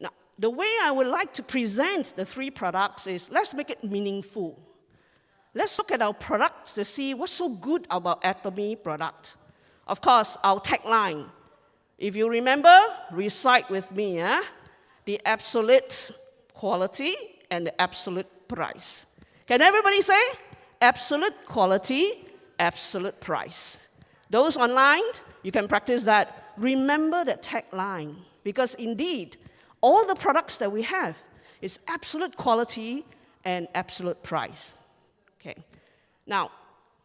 Now, the way I would like to present the three products is, let's make it meaningful. Let's look at our products to see what's so good about Atomy product. Of course, our tagline. If you remember, recite with me, the absolute quality and the absolute price. Can everybody say? Absolute quality, absolute price. Those online, you can practice that. Remember that tagline, because indeed, all the products that we have is absolute quality and absolute price. Okay. Now,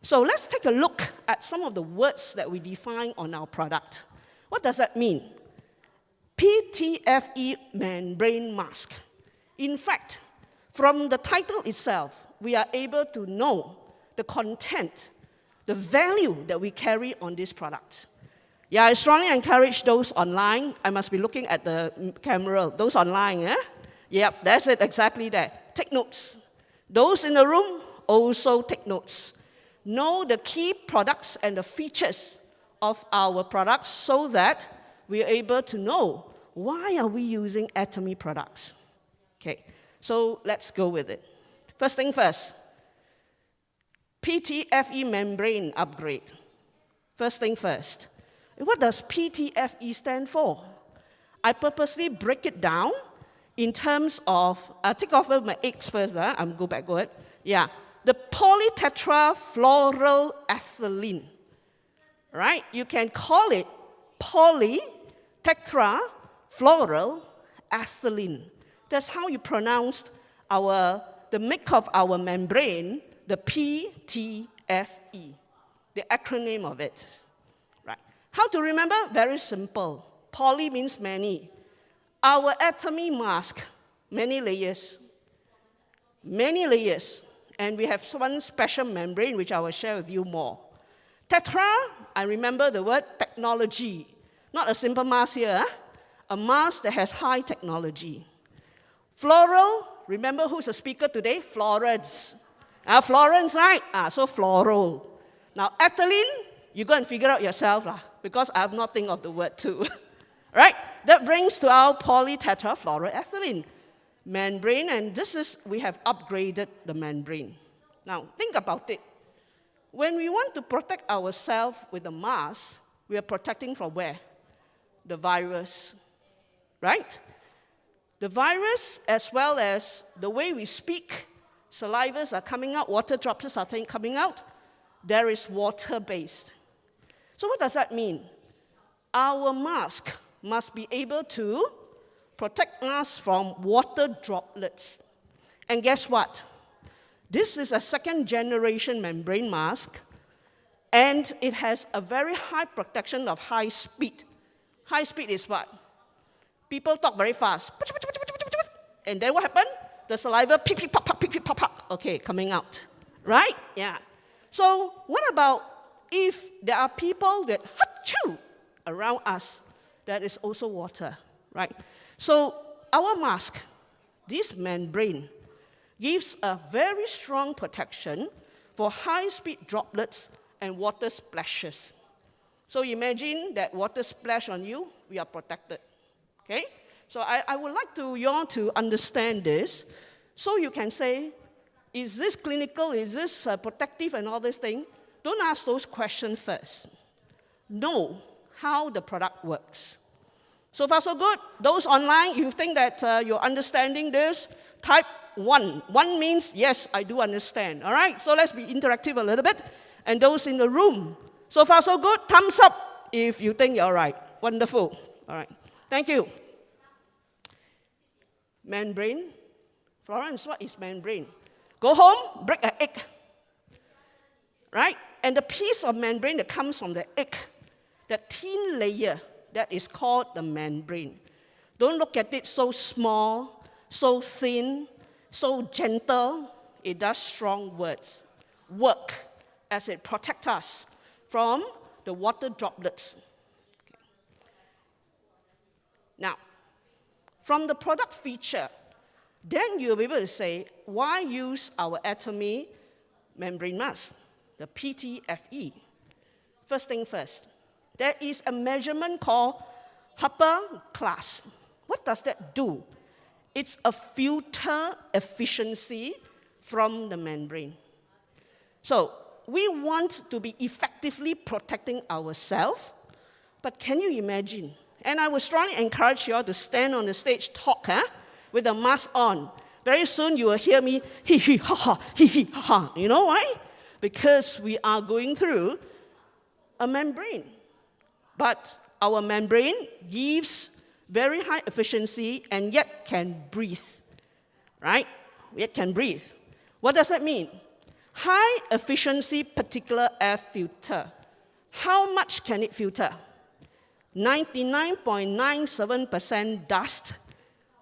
so let's take a look at some of the words that we define on our product. What does that mean? PTFE Membrane Mask. In fact, from the title itself, we are able to know the content, the value that we carry on this product. Yeah, I strongly encourage those online. I must be looking at the camera. Those online, Yep, that's it, exactly that. Take notes. Those in the room, also take notes. Know the key products and the features of our products so that we are able to know why are we using Atomy products. Okay, so let's go with it. First thing first, PTFE membrane upgrade. First thing first. What does PTFE stand for? I purposely break it down in terms of, I'll take off my X first, I'm go backward. Yeah, the polytetrafluoroethylene, right? You can call it polytetrafluoroethylene. That's how you pronounce the make of our membrane, the PTFE, the acronym of it. Right? How to remember? Very simple. Poly means many. Our Atomy mask, many layers. Many layers. And we have one special membrane, which I will share with you more. Tetra, I remember the word technology. Not a simple mask here, a mask that has high technology. Floral, remember who's the speaker today? Florence. Florence, right? So floral. Now, ethylene, you go and figure out yourself, because I have not think of the word too. Right? That brings to our polytetrafluoroethylene membrane, and we have upgraded the membrane. Now, think about it. When we want to protect ourselves with a mask, we are protecting from where? The virus, right? The virus, as well as the way we speak, salivas are coming out, water droplets are coming out, there is water-based. So what does that mean? Our mask must be able to protect us from water droplets. And guess what? This is a second-generation membrane mask, and it has a very high protection of high speed. High speed is what? People talk very fast. And then what happened? The saliva, pick, pop, pop, pick, pop, pop. Okay, coming out. Right? Yeah. So what about if there are people that achoo around us that is also water, right? So our mask, this membrane, gives a very strong protection for high-speed droplets and water splashes. So imagine that water splash on you, we are protected, okay? So I would like you all to understand this, so you can say, is this clinical, is this protective and all this thing? Don't ask those questions first. Know how the product works. So far, so good. Those online, you think that you're understanding this, type 1. 1 means, yes, I do understand. All right, so let's be interactive a little bit. And those in the room, so far, so good. Thumbs up if you think you're right. Wonderful. All right, thank you. Membrane. Florence, what is membrane? Go home, break an egg. Right? And the piece of membrane that comes from the egg, that thin layer, that is called the membrane. Don't look at it so small, so thin, so gentle. It does strong work as it protects us from the water droplets. Okay. Now, from the product feature, then you'll be able to say, why use our Atomy membrane mask, the PTFE? First thing first, there is a measurement called HEPA Class. What What does that do? It's a filter efficiency from the membrane. So we want to be effectively protecting ourselves, but can you imagine? And I would strongly encourage you all to stand on the stage, talk with the mask on. Very soon you will hear me, hee hee ha ha, hee hee ha ha. You know why? Because we are going through a membrane. But our membrane gives very high efficiency and yet can breathe, right? Yet can breathe. What does that mean? High efficiency particulate air filter. How much can it filter? 99.97% dust,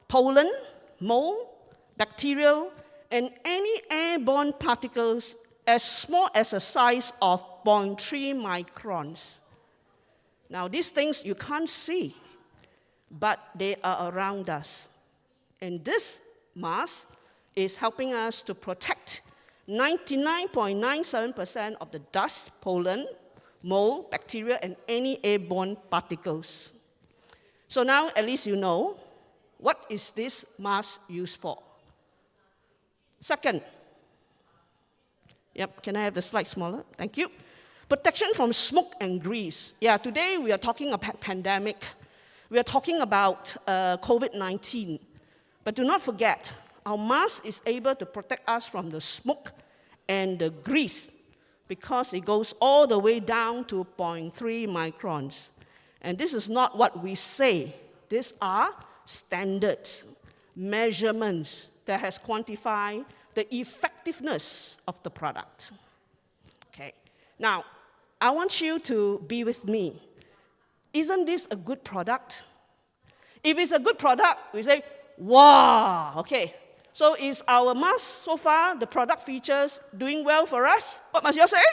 pollen, mold, bacterial, and any airborne particles as small as a size of 0.3 microns. Now, these things you can't see, but they are around us. And this mask is helping us to protect 99.97% of the dust, pollen, mold, bacteria, and any airborne particles. So now at least you know what is this mask used for. Second, can I have the slide smaller? Thank you. Protection from smoke and grease. Yeah, today we are talking about pandemic. We are talking about COVID-19. But do not forget, our mask is able to protect us from the smoke and the grease because it goes all the way down to 0.3 microns. And this is not what we say. These are standards, measurements that has quantified the effectiveness of the product. Okay. Now, I want you to be with me. Isn't this a good product? If it's a good product, we say, wow, okay. So is our mask so far, the product features, doing well for us? What must you say?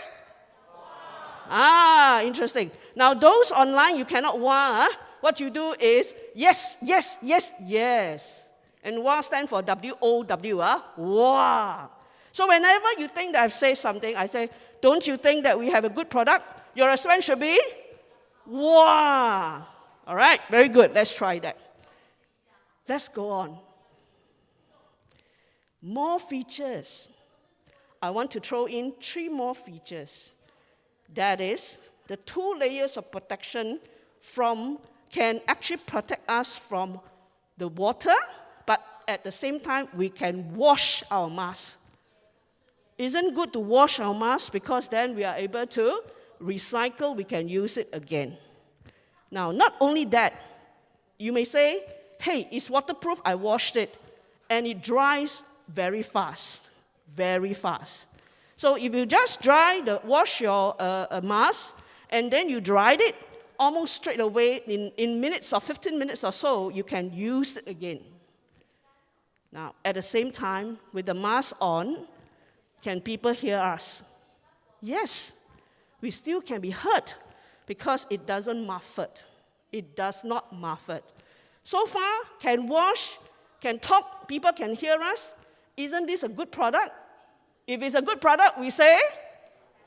Wow. Interesting. Now, those online, you cannot wow. What you do is, yes, yes, yes, yes. And WA stands for W-O-W, wow. So whenever you think that I've said something, I say, don't you think that we have a good product? Your response should be, wow. All right, very good. Let's try that. Let's go on. More features. I want to throw in 3 more features. That is, the 2 layers of protection can actually protect us from the water, but at the same time, we can wash our mask. Isn't good to wash our mask because then we are able to recycle, we can use it again. Now, not only that, you may say, hey, it's waterproof, I washed it, and it dries very fast, very fast. So if you just wash your mask, and then you dried it, almost straight away, in minutes or 15 minutes or so, you can use it again. Now, at the same time, with the mask on, can people hear us? Yes, we still can be heard because it doesn't muffle. It does not muffle. So far, can wash, can talk, people can hear us. Isn't this a good product? If it's a good product, we say,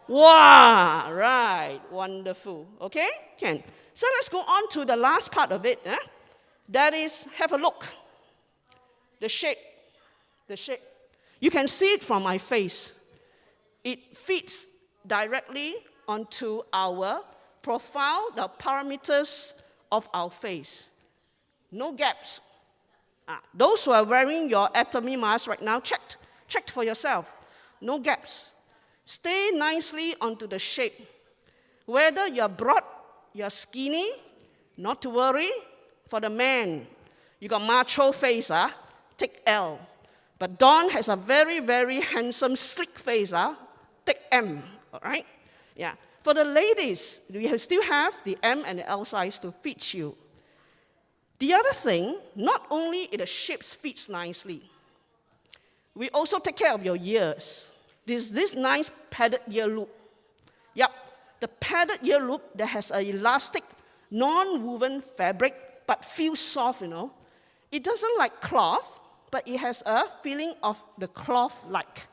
wow, right, wonderful. Okay, can. So let's go on to the last part of it. That is, have a look. The shape. You can see it from my face. It fits directly onto our profile, the parameters of our face. No gaps. Those who are wearing your Atomy mask right now, check for yourself. No gaps. Stay nicely onto the shape. Whether you're broad, you're skinny, not to worry. For the man, you got macho face, take L. But Don has a very, very handsome, sleek face, take M, all right? Yeah. For the ladies, we still have the M and the L size to fit you. The other thing, not only the shape fits nicely, we also take care of your ears. This nice padded ear loop. Yep, the padded ear loop that has an elastic, non-woven fabric, but feels soft, It doesn't like cloth, but it has a feeling of the cloth-like.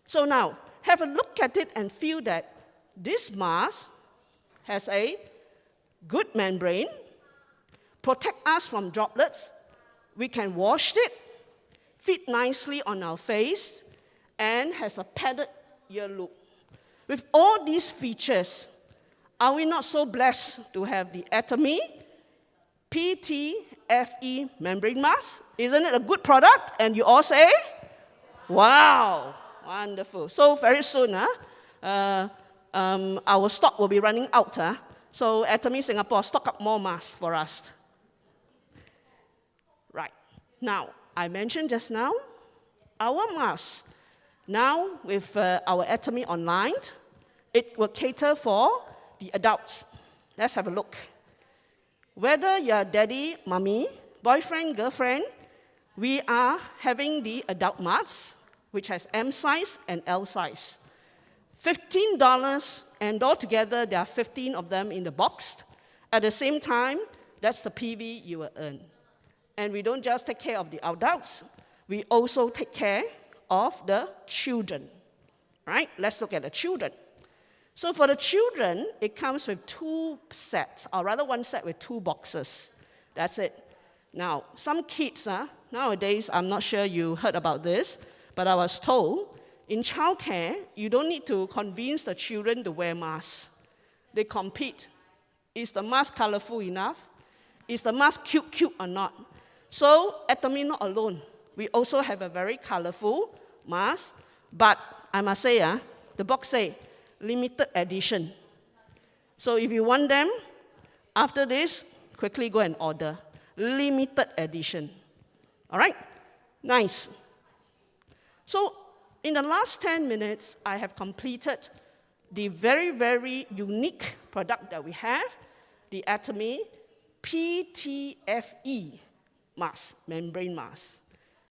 So now, have a look at it and feel that this mask has a good membrane, protect us from droplets. We can wash it, fit nicely on our face, and has a padded ear loop. With all these features, are we not so blessed to have the Atomy PTFE Membrane Mask? Isn't it a good product? And you all say, wow, wonderful. So very soon, our stock will be running out. So Atomy Singapore, stock up more masks for us. Right. Now, I mentioned just now, our mask. Now, with our Atomy Online, it will cater for the adults. Let's have a look. Whether you're daddy, mommy, boyfriend, girlfriend, we are having the adult mask, which has M size and L size. $15, and altogether there are 15 of them in the box. At the same time, that's the PV you will earn. And we don't just take care of the adults, we also take care of the children. Right? Let's look at the children. So for the children, it comes with 2 sets, or rather 1 set with 2 boxes. That's it. Now, some kids, nowadays, I'm not sure you heard about this, but I was told, in childcare, you don't need to convince the children to wear masks. They compete. Is the mask colorful enough? Is the mask cute or not? So, Atomy not alone. We also have a very colorful mask, but I must say, the box say, limited edition. So if you want them, after this, quickly go and order. Limited edition. All right? Nice. So in the last 10 minutes, I have completed the very, very unique product that we have, the Atomy PTFE mask, membrane mask.